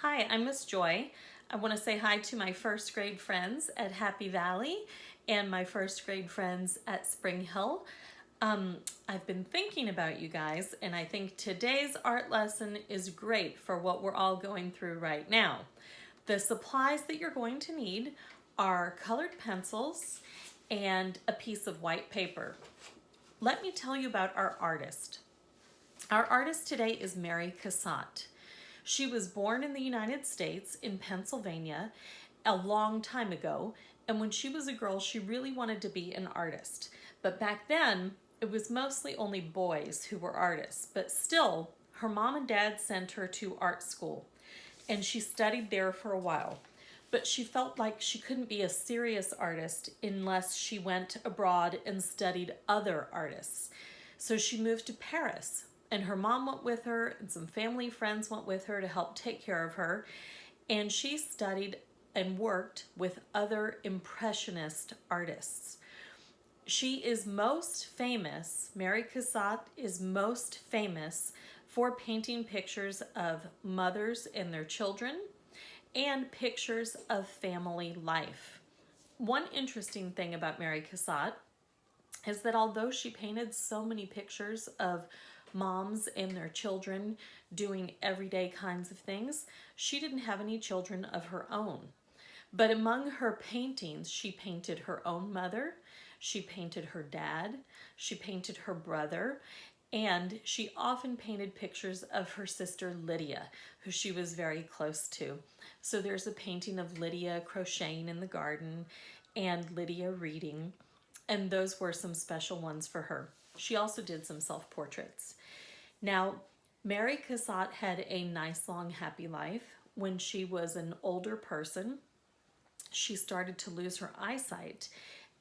Hi, I'm Miss Joy. I want to say hi to my first grade friends at Happy Valley and my first grade friends at Springhill. I've been thinking about you guys, and I think today's art lesson is great for what we're all going through right now. The supplies that you're going to need are colored pencils and a piece of white paper. Let me tell you about our artist. Our artist today is Mary Cassatt. She was born in the United States in Pennsylvania a long time ago, and when she was a girl, she really wanted to be an artist. But back then, it was mostly only boys who were artists, but still, her mom and dad sent her to art school, and she studied there for a while. But she felt like she couldn't be a serious artist unless she went abroad and studied other artists. So she moved to Paris, and her mom went with her, and some family friends went with her to help take care of her. And she studied and worked with other Impressionist artists. She is most famous, Mary Cassatt is most famous for painting pictures of mothers and their children and pictures of family life. One interesting thing about Mary Cassatt is that although she painted so many pictures of moms and their children doing everyday kinds of things, she didn't have any children of her own. But among her paintings, she painted her own mother, she painted her dad, she painted her brother, and she often painted pictures of her sister Lydia, who she was very close to. So there's a painting of Lydia crocheting in the garden and Lydia reading, and those were some special ones for her. She also did some self-portraits. Now, Mary Cassatt had a nice, long, happy life. When she was an older person, she started to lose her eyesight.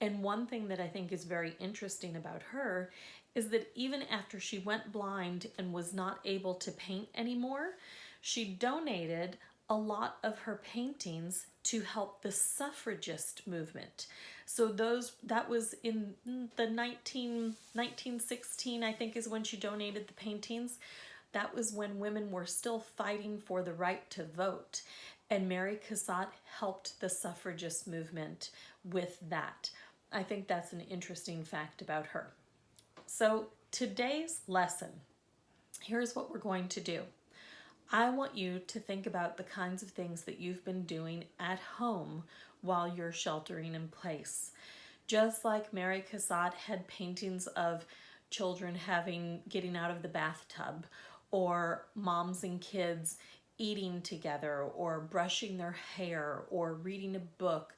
And one thing that I think is very interesting about her is that even after she went blind and was not able to paint anymore, she donated a lot of her paintings to help the suffragist movement. So that was in the 1916, I think, is when she donated the paintings. That was when women were still fighting for the right to vote. And Mary Cassatt helped the suffragist movement with that. I think that's an interesting fact about her. So today's lesson, here's what we're going to do. I want you to think about the kinds of things that you've been doing at home while you're sheltering in place. Just like Mary Cassatt had paintings of children getting out of the bathtub, or moms and kids eating together, or brushing their hair, or reading a book,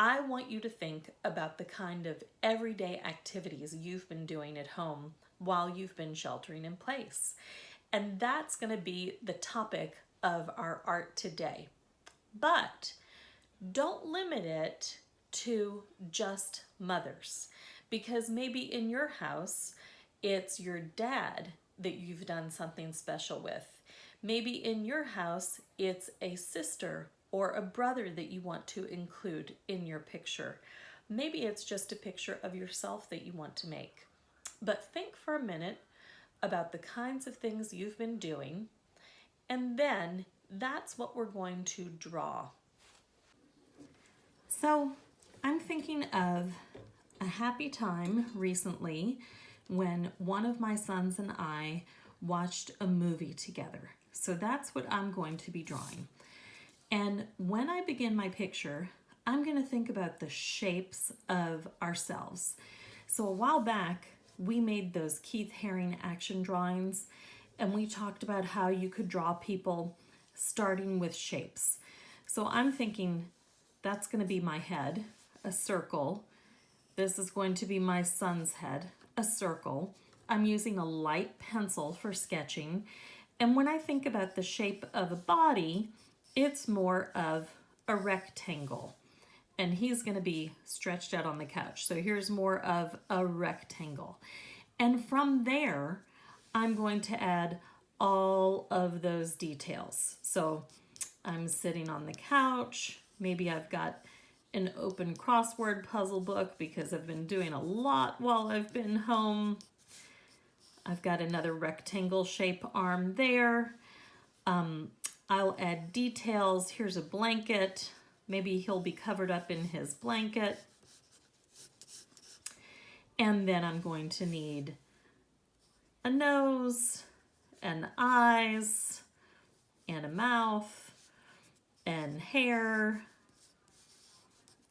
I want you to think about the kind of everyday activities you've been doing at home while you've been sheltering in place. And that's going to be the topic of our art today. But don't limit it to just mothers, because maybe in your house it's your dad that you've done something special with. Maybe in your house it's a sister or a brother that you want to include in your picture. Maybe it's just a picture of yourself that you want to make. But think for a minute about the kinds of things you've been doing, and then that's what we're going to draw. So I'm thinking of a happy time recently when one of my sons and I watched a movie together. So that's what I'm going to be drawing. And when I begin my picture, I'm going to think about the shapes of ourselves. So a while back, we made those Keith Haring action drawings, and we talked about how you could draw people starting with shapes. So I'm thinking that's going to be my head, a circle. This is going to be my son's head, a circle. I'm using a light pencil for sketching. And when I think about the shape of a body, it's more of a rectangle. And he's going to be stretched out on the couch. So here's more of a rectangle. And from there, I'm going to add all of those details. So I'm sitting on the couch. Maybe I've got an open crossword puzzle book because I've been doing a lot while I've been home. I've got another rectangle shape arm there. I'll add details. Here's a blanket. Maybe he'll be covered up in his blanket. And then I'm going to need a nose, and eyes, and a mouth, and hair.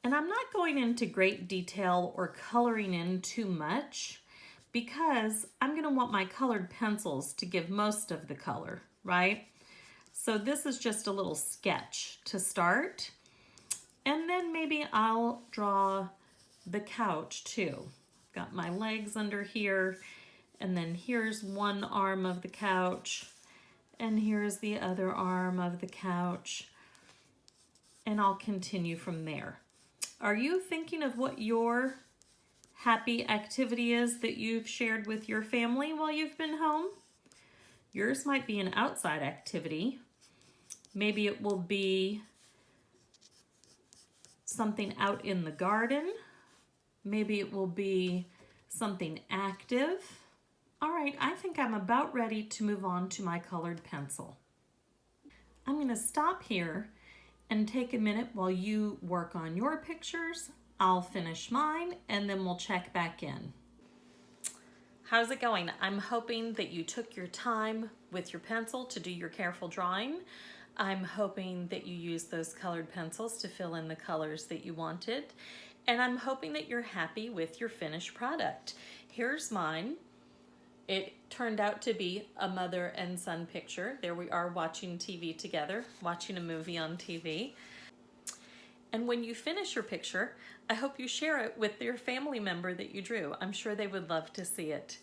And I'm not going into great detail or coloring in too much because I'm going to want my colored pencils to give most of the color, right? So this is just a little sketch to start. And then maybe I'll draw the couch too. Got my legs under here, and then here's one arm of the couch, and here's the other arm of the couch, and I'll continue from there. Are you thinking of what your happy activity is that you've shared with your family while you've been home? Yours might be an outside activity. Maybe it will be something out in the garden. Maybe it will be something active. All right, I think I'm about ready to move on to my colored pencil. I'm going to stop here and take a minute while you work on your pictures. I'll finish mine and then we'll check back in. How's it going? I'm hoping that you took your time with your pencil to do your careful drawing. I'm hoping that you used those colored pencils to fill in the colors that you wanted. And I'm hoping that you're happy with your finished product. Here's mine. It turned out to be a mother and son picture. There we are watching TV together, watching a movie on TV. And when you finish your picture, I hope you share it with your family member that you drew. I'm sure they would love to see it.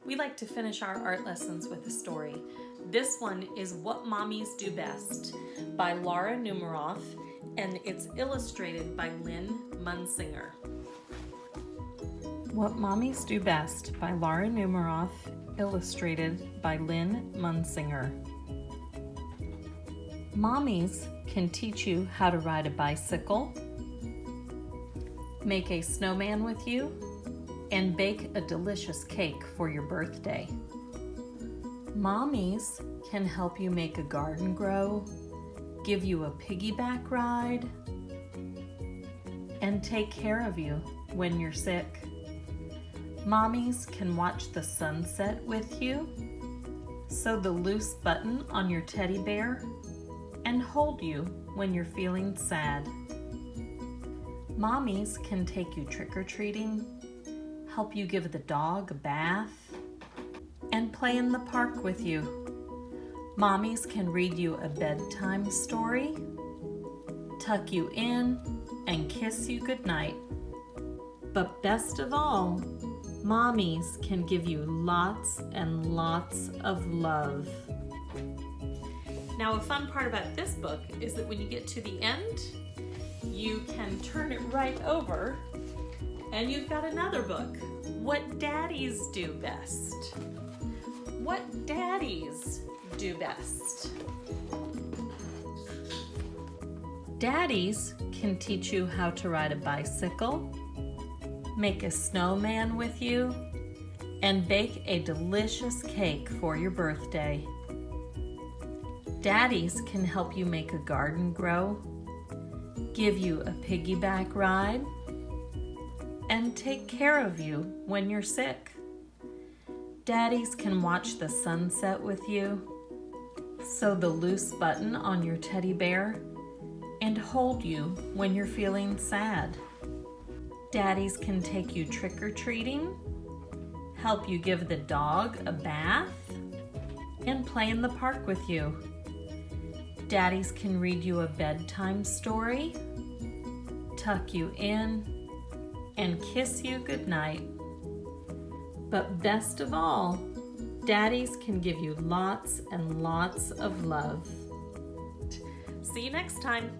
We like to finish our art lessons with a story. This one is What Mommies Do Best by Laura Numeroff, and it's illustrated by Lynn Munsinger. What Mommies Do Best by Laura Numeroff, illustrated by Lynn Munsinger. Mommies can teach you how to ride a bicycle, make a snowman with you, and bake a delicious cake for your birthday. Mommies can help you make a garden grow, give you a piggyback ride, and take care of you when you're sick. Mommies can watch the sunset with you, sew the loose button on your teddy bear, and hold you when you're feeling sad. Mommies can take you trick-or-treating, help you give the dog a bath, and play in the park with you. Mommies can read you a bedtime story, tuck you in, and kiss you goodnight. But best of all, mommies can give you lots and lots of love. Now, a fun part about this book is that when you get to the end, you can turn it right over and you've got another book. What Daddies Do Best. What daddies do best. Daddies can teach you how to ride a bicycle, make a snowman with you, and bake a delicious cake for your birthday. Daddies can help you make a garden grow, give you a piggyback ride, and take care of you when you're sick. Daddies can watch the sunset with you, sew the loose button on your teddy bear, and hold you when you're feeling sad. Daddies can take you trick-or-treating, help you give the dog a bath, and play in the park with you. Daddies can read you a bedtime story, tuck you in, and kiss you goodnight. But best of all, daddies can give you lots and lots of love. See you next time.